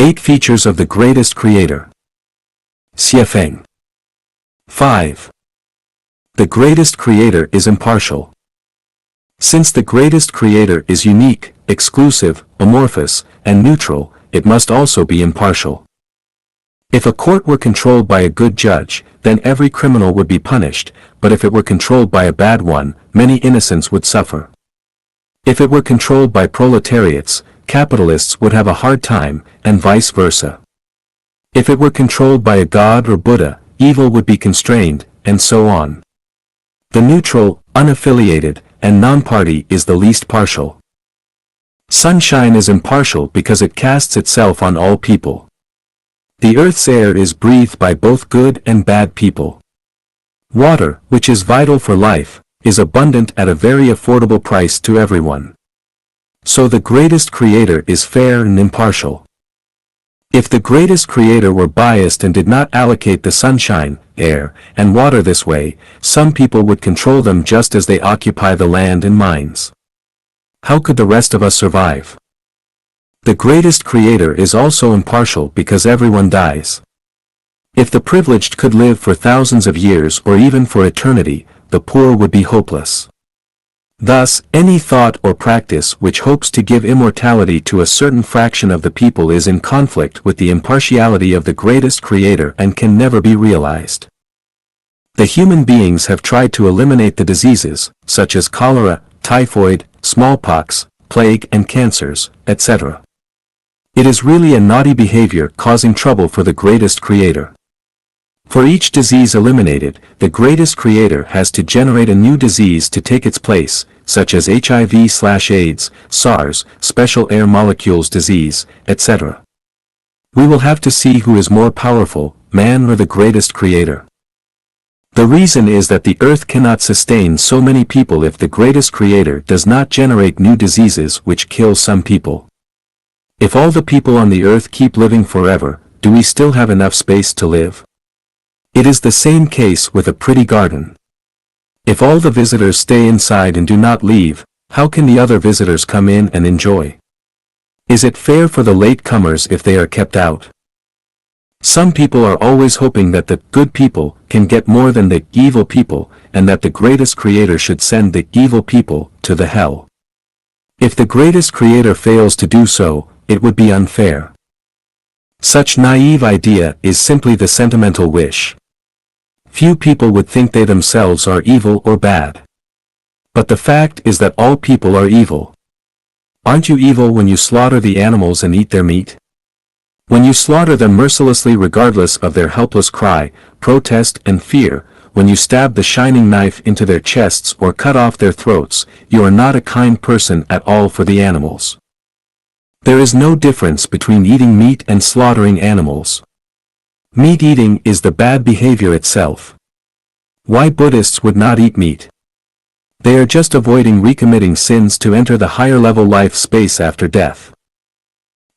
8 Features of the Greatest Creator. Xiefeng. 5. The greatest creator is impartial. Since the greatest creator is unique, exclusive, amorphous, and neutral, it must also be impartial. If a court were controlled by a good judge, then every criminal would be punished, but if it were controlled by a bad one, many innocents would suffer. If it were controlled by proletariats, capitalists would have a hard time, and vice versa. If it were controlled by a god or Buddha, evil would be constrained, and so on. The neutral, unaffiliated, and non-party is the least partial. Sunshine is impartial because it casts itself on all people. The earth's air is breathed by both good and bad people. Water, which is vital for life, is abundant at a very affordable price to everyone. So the greatest creator is fair and impartial. If the greatest creator were biased and did not allocate the sunshine, air, and water this way, some people would control them just as they occupy the land and mines. How could the rest of us survive? The greatest creator is also impartial because everyone dies. If the privileged could live for thousands of years or even for eternity, the poor would be hopeless. Thus, any thought or practice which hopes to give immortality to a certain fraction of the people is in conflict with the impartiality of the greatest creator and can never be realized. The human beings have tried to eliminate the diseases, such as cholera, typhoid, smallpox, plague and cancers, etc. It is really a naughty behavior causing trouble for the greatest creator. For each disease eliminated, the greatest creator has to generate a new disease to take its place, such as HIV/AIDS, SARS, special air molecules disease, etc. We will have to see who is more powerful, man or the greatest creator. The reason is that the earth cannot sustain so many people if the greatest creator does not generate new diseases which kill some people. If all the people on the earth keep living forever, do we still have enough space to live? It is the same case with a pretty garden. If all the visitors stay inside and do not leave, how can the other visitors come in and enjoy? Is it fair for the latecomers if they are kept out? Some people are always hoping that the good people can get more than the evil people, and that the greatest creator should send the evil people to the hell. If the greatest creator fails to do so, it would be unfair. Such naive idea is simply the sentimental wish. Few people would think they themselves are evil or bad. But the fact is that all people are evil. Aren't you evil when you slaughter the animals and eat their meat? When you slaughter them mercilessly regardless of their helpless cry, protest and fear, when you stab the shining knife into their chests or cut off their throats, you are not a kind person at all for the animals. There is no difference between eating meat and slaughtering animals. Meat eating is the bad behavior itself. Why Buddhists would not eat meat? They are just avoiding recommitting sins to enter the higher level life space after death.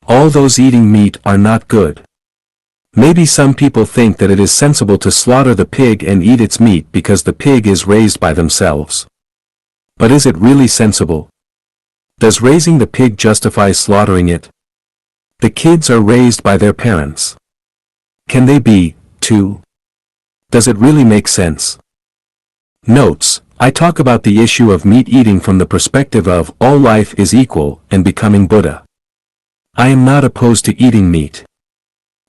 All those eating meat are not good. Maybe some people think that it is sensible to slaughter the pig and eat its meat because the pig is raised by themselves. But is it really sensible? Does raising the pig justify slaughtering it? The kids are raised by their parents. Can they be, too? Does it really make sense? Notes: I talk about the issue of meat eating from the perspective of all life is equal and becoming Buddha. I am not opposed to eating meat.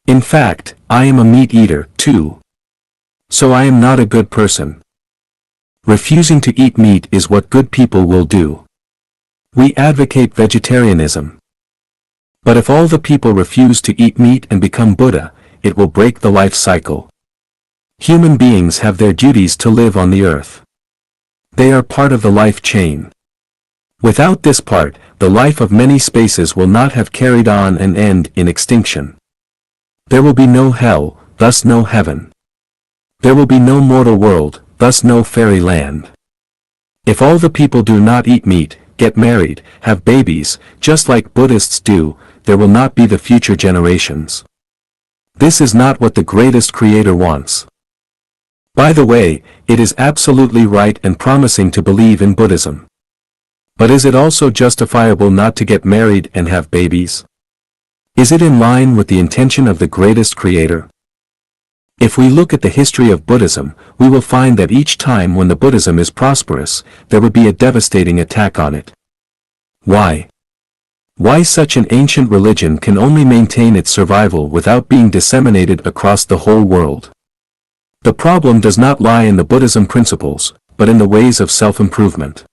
In fact, I am a meat eater, too. So I am not a good person. Refusing to eat meat is what good people will do. We advocate vegetarianism. But if all the people refuse to eat meat and become Buddha, it will break the life cycle. Human beings have their duties to live on the earth. They are part of the life chain. Without this part, the life of many spaces will not have carried on and end in extinction. There will be no hell, thus no heaven. There will be no mortal world, thus no fairy land. If all the people do not eat meat, get married, have babies, just like Buddhists do, there will not be the future generations. This is not what the greatest creator wants. By the way, it is absolutely right and promising to believe in Buddhism. But is it also justifiable not to get married and have babies? Is it in line with the intention of the greatest creator? If we look at the history of Buddhism, we will find that each time when the Buddhism is prosperous, there would be a devastating attack on it. Why? Why such an ancient religion can only maintain its survival without being disseminated across the whole world? The problem does not lie in the Buddhism principles, but in the ways of self-improvement.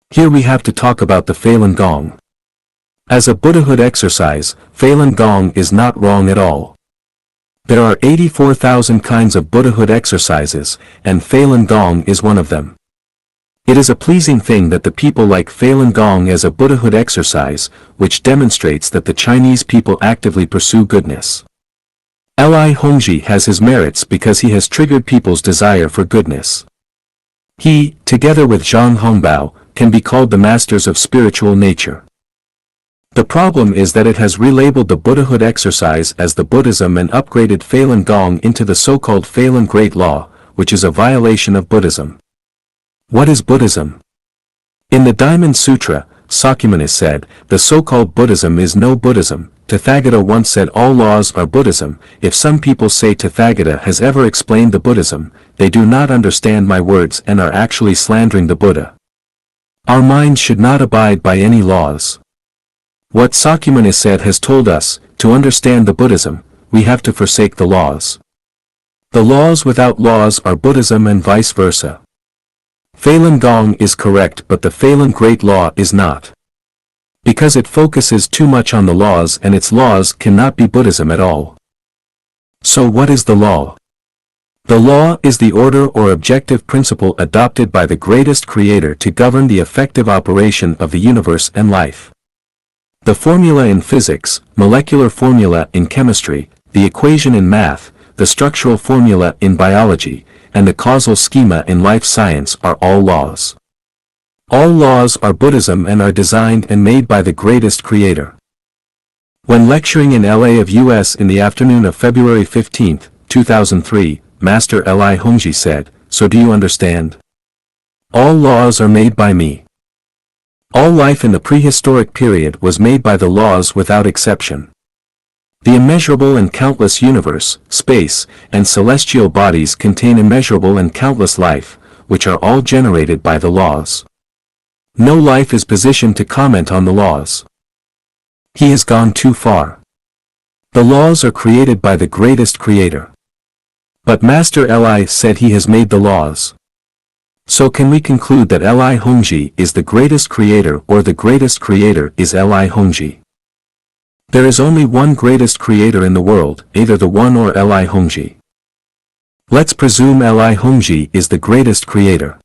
Here we have to talk about the Falun Gong. As a Buddhahood exercise, Falun Gong is not wrong at all. There are 84,000 kinds of Buddhahood exercises, and Falun Gong is one of them. It is a pleasing thing that the people like Falun Gong as a Buddhahood exercise, which demonstrates that the Chinese people actively pursue goodness. Li Hongzhi has his merits because he has triggered people's desire for goodness. He, together with Zhang Hongbao, can be called the masters of spiritual nature. The problem is that it has relabeled the Buddhahood exercise as the Buddhism and upgraded Falun Gong into the so-called Falun Great Law, which is a violation of Buddhism. What is Buddhism? In the Diamond Sutra, Sakyamuni said, the so-called Buddhism is no Buddhism. Tathagata once said all laws are Buddhism. If some people say Tathagata has ever explained the Buddhism, they do not understand my words and are actually slandering the Buddha. Our mind should not abide by any laws. What Sakyamuni said has told us, to understand the Buddhism, we have to forsake the laws. The laws without laws are Buddhism and vice versa. Falun Gong is correct but the Falun Great Law is not. Because it focuses too much on the laws and its laws cannot be Buddhism at all. So what is the law? The law is the order or objective principle adopted by the greatest creator to govern the effective operation of the universe and life. The formula in physics, molecular formula in chemistry, the equation in math, the structural formula in biology, and the causal schema in life science are all laws. All laws are Buddhism and are designed and made by the greatest creator. When lecturing in LA of US in the afternoon of February 15, 2003, Master Li Hongzhi said, "So do you understand? All laws are made by me. All life in the prehistoric period was made by the laws without exception. The immeasurable and countless universe, space, and celestial bodies contain immeasurable and countless life, which are all generated by the laws. No life is positioned to comment on the laws. He has gone too far. The laws are created by the greatest creator. But Master Li said he has made the laws. So can we conclude that Li Hongzhi is the greatest creator or the greatest creator is Li Hongzhi? There is only one greatest creator in the world, either the one or Li Hongzhi. Let's presume Li Hongzhi is the greatest creator.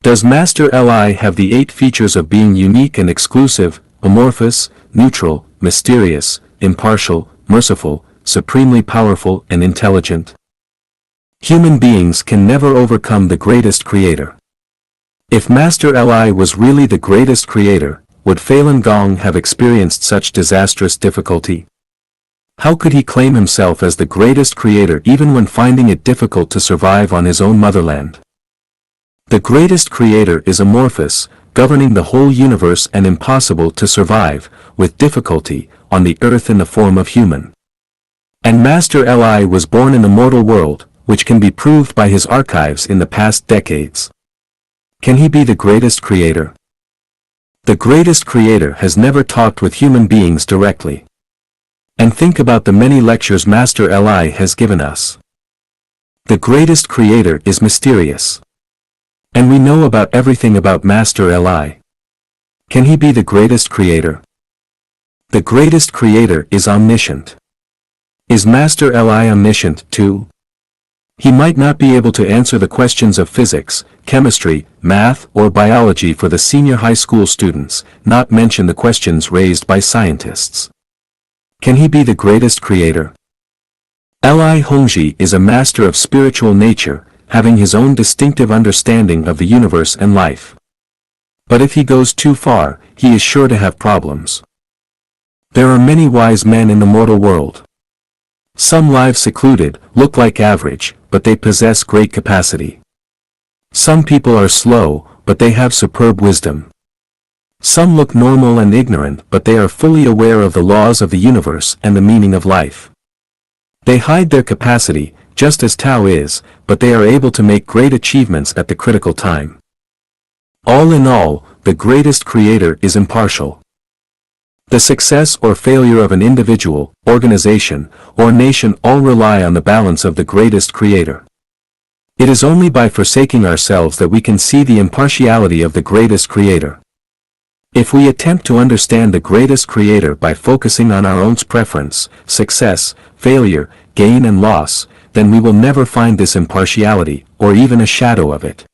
Does Master Li have the 8 features of being unique and exclusive, amorphous, neutral, mysterious, impartial, merciful, supremely powerful and intelligent? Human beings can never overcome the greatest creator. If Master Li was really the greatest creator, would Falun Gong have experienced such disastrous difficulty? How could he claim himself as the greatest creator even when finding it difficult to survive on his own motherland? The greatest creator is amorphous, governing the whole universe and impossible to survive, with difficulty, on the earth in the form of human. And Master Li was born in the mortal world, which can be proved by his archives in the past decades. Can he be the greatest creator? The greatest creator has never talked with human beings directly. And think about the many lectures Master Li has given us. The greatest creator is mysterious. And we know about everything about Master Li. Can he be the greatest creator? The greatest creator is omniscient. Is Master Li omniscient too? He might not be able to answer the questions of physics, chemistry, math, or biology for the senior high school students, not mention the questions raised by scientists. Can he be the greatest creator? Li Hongzhi is a master of spiritual nature, having his own distinctive understanding of the universe and life. But if he goes too far, he is sure to have problems. There are many wise men in the mortal world. Some live secluded, look like average, but they possess great capacity. Some people are slow, but they have superb wisdom. Some look normal and ignorant, but they are fully aware of the laws of the universe and the meaning of life. They hide their capacity, just as Tao is, but they are able to make great achievements at the critical time. All in all, the greatest creator is impartial. The success or failure of an individual, organization, or nation all rely on the balance of the greatest creator. It is only by forsaking ourselves that we can see the impartiality of the greatest creator. If we attempt to understand the greatest creator by focusing on our own preference, success, failure, gain and loss, then we will never find this impartiality, or even a shadow of it.